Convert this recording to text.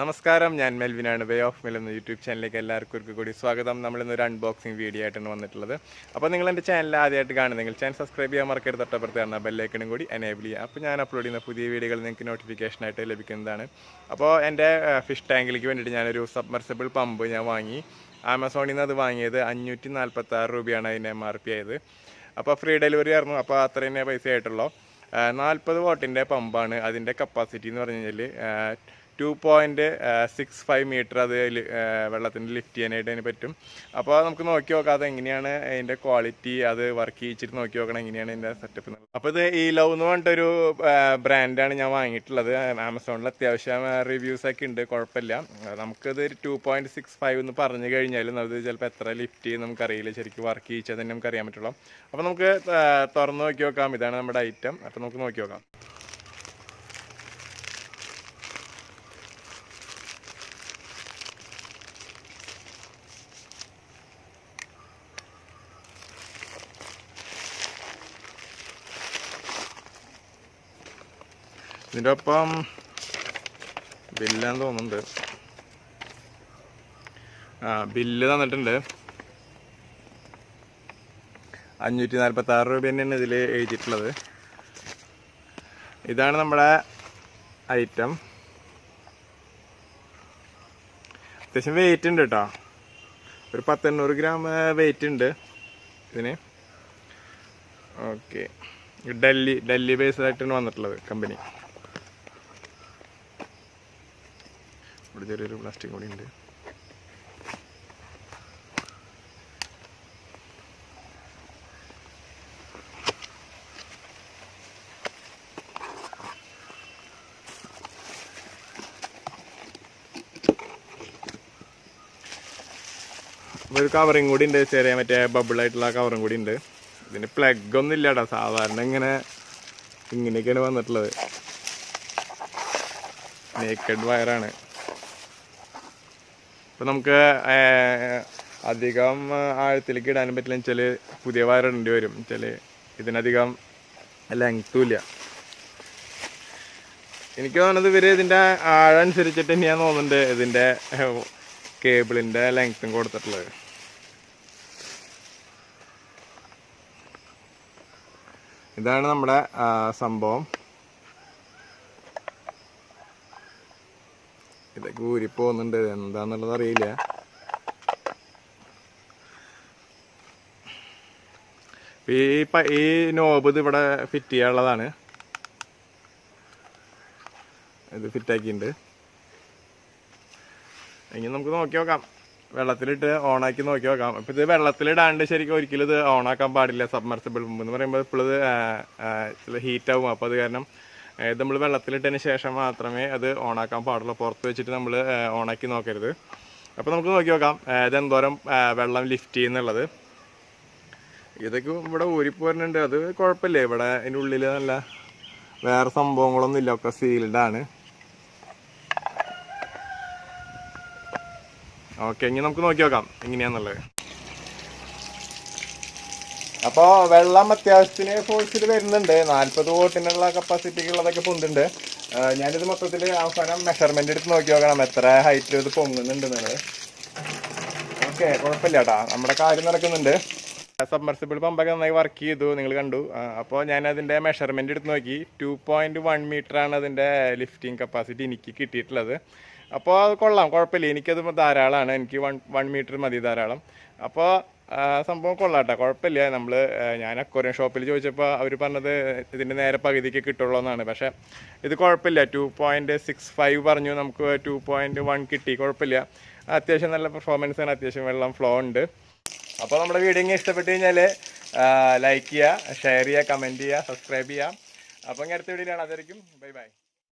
നമസ്കാരം, ഞാൻ മെൽവിനാണ്. Way of മെൽ എന്ന യൂട്യൂബ് ചാനലിലേക്ക് എല്ലാവർക്കും ഒരിക്കൽ കൂടി സ്വാഗതം. നമ്മളിന്നൊരു അൺബോക്സിങ് വീഡിയോ ആയിട്ടാണ് വന്നിട്ടുള്ളത്. അപ്പോൾ നിങ്ങൾ എൻ്റെ ചാനൽ ആദ്യമായിട്ട് കാണുന്നെങ്കിൽ ചാനൽ സബ്സ്ക്രൈബ് ചെയ്യാൻ മറക്കരുത്. തൊട്ടപ്പുറത്ത് കാണുന്ന ബെല്ലൈക്കണും കൂടി എനേബിൾ ചെയ്യുക. അപ്പോൾ ഞാൻ അപ്ലോഡ് ചെയ്യുന്ന പുതിയ വീഡിയോകൾ നിങ്ങൾക്ക് നോട്ടിഫിക്കേഷനായിട്ട് ലഭിക്കുന്നതാണ്. അപ്പോൾ എൻ്റെ ഫിഷ് ടാങ്കിലേക്ക് വേണ്ടിയിട്ട് ഞാനൊരു സബ്മർസിബിൾ പമ്പ് ഞാൻ വാങ്ങി. ആമസോണിൽ നിന്ന് അത് വാങ്ങിയത് 546 രൂപയാണ് അതിന് MRP ആയത്. അപ്പോൾ ഫ്രീ ഡെലിവറി ആയിരുന്നു. അപ്പോൾ അത്ര തന്നെ പൈസ ആയിട്ടുള്ളൂ. 40 വാട്ടിൻ്റെ പമ്പാണ്. അതിൻ്റെ കപ്പാസിറ്റി എന്ന് പറഞ്ഞു കഴിഞ്ഞാൽ 2.65 മീറ്റർ അത് വെള്ളത്തിന് ലിഫ്റ്റ് ചെയ്യാനായിട്ട് അതിന് പറ്റും. അപ്പോൾ നമുക്ക് നോക്കി നോക്കാം അത് എങ്ങനെയാണ് അതിൻ്റെ ക്വാളിറ്റി, അത് വർക്ക് ചെയ്യിച്ചിട്ട് നോക്കി നോക്കണം എങ്ങനെയാണ് ഇതിൻ്റെ സെറ്റപ്പ് എന്നുള്ളത്. അപ്പോൾ ഇത് Elove എന്ന് പറഞ്ഞിട്ടൊരു ബ്രാൻഡാണ് ഞാൻ വാങ്ങിയിട്ടുള്ളത്. ആമസോണിൽ അത്യാവശ്യം റിവ്യൂസൊക്കെ ഉണ്ട്, കുഴപ്പമില്ല. നമുക്കത് 2.65 എന്ന് പറഞ്ഞു കഴിഞ്ഞാലും അത് ചിലപ്പോൾ എത്ര ലിഫ്റ്റ് ചെയ്യും നമുക്കറിയില്ല. ശരിക്കും വർക്ക് ചെയ്യിച്ചാൽ തന്നെ നമുക്ക് അറിയാൻ പറ്റുള്ളൂ. അപ്പോൾ നമുക്ക് തുറന്ന് നോക്കി നോക്കാം. ഇതാണ് നമ്മുടെ ഐറ്റം. അപ്പോൾ നമുക്ക് നോക്കി നോക്കാം. ഇതിൻ്റെ ഒപ്പം ബില്ലാന്ന് തോന്നുന്നുണ്ട്. ബില്ല് തന്നിട്ടുണ്ട്. 546 രൂപ തന്നെയാണ് ഇതിൽ എഴുതിയിട്ടുള്ളത്. ഇതാണ് നമ്മുടെ ഐറ്റം. അത്യാവശ്യം വെയിറ്റ് ഉണ്ട് കേട്ടോ. ഒരു 100-800 ഗ്രാം വെയിറ്റ് ഉണ്ട് ഇതിന്. ഓക്കെ, ഡൽഹി ബേസ്ഡ് ആയിട്ടാണ് വന്നിട്ടുള്ളത് കമ്പനി. ഇവിടെ ചെറിയൊരു പ്ലാസ്റ്റിക് കൂടി ഉണ്ട്. ഒരു കവറിങ് കൂടി ഉണ്ട്, ചെറിയ മറ്റേ ബബിളായിട്ടുള്ള കവറും കൂടി ഉണ്ട്. ഇതിന് പ്ലഗ് ഒന്നും ഇല്ല കേട്ടോ. സാധാരണ ഇങ്ങനെയൊക്കെയാണ് വന്നിട്ടുള്ളത്. നേക്കഡ് വയറാണ്. ഇപ്പം നമുക്ക് അധികം ആഴത്തിലേക്ക് ഇടാനും പറ്റില്ല വെച്ചാൽ പുതിയ വയർ ഇടേണ്ടി വരും വെച്ചാൽ ഇതിനധികം ലെങ്ത്തും ഇല്ല. എനിക്ക് തോന്നുന്നത് ഇവർ ഇതിൻ്റെ ആഴം അനുസരിച്ചിട്ട് തന്നെയാണ് തോന്നുന്നുണ്ട് ഇതിൻ്റെ കേബിളിൻ്റെ ലെങ്ത്തും കൊടുത്തിട്ടുള്ളത്. ഇതാണ് നമ്മുടെ സംഭവം. ഇതൊക്കെ ഊരിപ്പോകുന്നുണ്ട്, എന്താന്നുള്ളത് അറിയില്ല. ഈ നോബ് ഇത് ഇവിടെ ഫിറ്റ് ചെയ്യാനുള്ളതാണ്. ഇത് ഫിറ്റാക്കിയിട്ടുണ്ട്. ഇനി നമുക്ക് നോക്കി നോക്കാം, വെള്ളത്തിലിട്ട് ഓണാക്കി നോക്കി നോക്കാം. അപ്പം ഇത് വെള്ളത്തിലിടാണ്ട് ശരിക്കും ഒരിക്കലും ഇത് ഓണാക്കാൻ പാടില്ല. സബ്മർസിബിൾ പമ്പ് എന്ന് പറയുമ്പോൾ ഇപ്പോഴത് ഹീറ്റാവും. അപ്പോൾ അത് കാരണം ഇത് നമ്മൾ വെള്ളത്തിലിട്ടതിന് ശേഷം മാത്രമേ അത് ഓണാക്കാൻ പാടുള്ളൂ. പുറത്ത് വെച്ചിട്ട് നമ്മൾ ഓണാക്കി നോക്കരുത്. അപ്പോൾ നമുക്ക് നോക്കി നോക്കാം ഇതെന്തോരം വെള്ളം ലിഫ്റ്റ് ചെയ്യുന്നുള്ളത്. ഇതൊക്കെ ഇവിടെ ഊരിപ്പോരുന്നുണ്ട്, അത് കുഴപ്പമില്ല. ഇവിടെ അതിൻ്റെ ഉള്ളിൽ നല്ല വേറെ സംഭവങ്ങളൊന്നും ഇല്ല, ഒക്കെ സീൽഡാണ്. ഓക്കെ, ഇനി നമുക്ക് നോക്കി നോക്കാം എങ്ങനെയാന്നുള്ളത്. അപ്പോൾ വെള്ളം അത്യാവശ്യത്തിന് ഫോഴ്സിൽ വരുന്നുണ്ട്. 40 വോട്ടിനുള്ള കപ്പാസിറ്റിക്ക് ഉള്ളതൊക്കെ പൊന്തുണ്ട്. ഞാനിത് മൊത്തത്തിൽ അവസാനം മെഷർമെൻ്റ് എടുത്ത് നോക്കി നോക്കണം എത്ര ഹൈറ്റിൽ ഇത് പൊങ്ങുന്നുണ്ടെന്നുള്ളത്. ഓക്കെ, കുഴപ്പമില്ല കേട്ടോ, നമ്മുടെ കാര്യം നടക്കുന്നുണ്ട്. സബ്മർസിബിൾ പമ്പൊക്കെ നന്നായി വർക്ക് ചെയ്തു, നിങ്ങൾ കണ്ടു. അപ്പോൾ ഞാനതിൻ്റെ മെഷർമെൻ്റ് എടുത്ത് നോക്കി. 2.1 മീറ്ററാണ് അതിൻ്റെ ലിഫ്റ്റിംഗ് കപ്പാസിറ്റി എനിക്ക് കിട്ടിയിട്ടുള്ളത്. അപ്പോൾ അത് കൊള്ളാം, കുഴപ്പമില്ല. എനിക്കത് ധാരാളമാണ്. എനിക്ക് 1 മീറ്റർ മതി ധാരാളം. അപ്പോൾ സംഭവം കൊള്ളാട്ടോ, കുഴപ്പമില്ല. ഞാൻ അക്വേറിയം ഷോപ്പിൽ ചോദിച്ചപ്പോൾ അവർ പറഞ്ഞത് ഇതിൻ്റെ നേരെ പകുതിക്ക് കിട്ടുള്ളൂ എന്നാണ്. പക്ഷേ ഇത് കുഴപ്പമില്ല. 2.65 പറഞ്ഞു, നമുക്ക് 2.1 കിട്ടി, കുഴപ്പമില്ല. അത്യാവശ്യം നല്ല പെർഫോമൻസ് ആണ്, അത്യാവശ്യം വെള്ളം ഫ്ലോ ഉണ്ട്. അപ്പോൾ നമ്മുടെ വീഡിയോ ഇങ്ങനെ ഇഷ്ടപ്പെട്ട് കഴിഞ്ഞാൽ ലൈക്ക് ചെയ്യുക, ഷെയർ ചെയ്യുക, കമൻറ്റ് ചെയ്യുക, സബ്സ്ക്രൈബ് ചെയ്യുക. അപ്പോൾ ഇങ്ങനെ അടുത്ത വീഡിയോയിലാണ്. അതായിരിക്കും. Bye bye.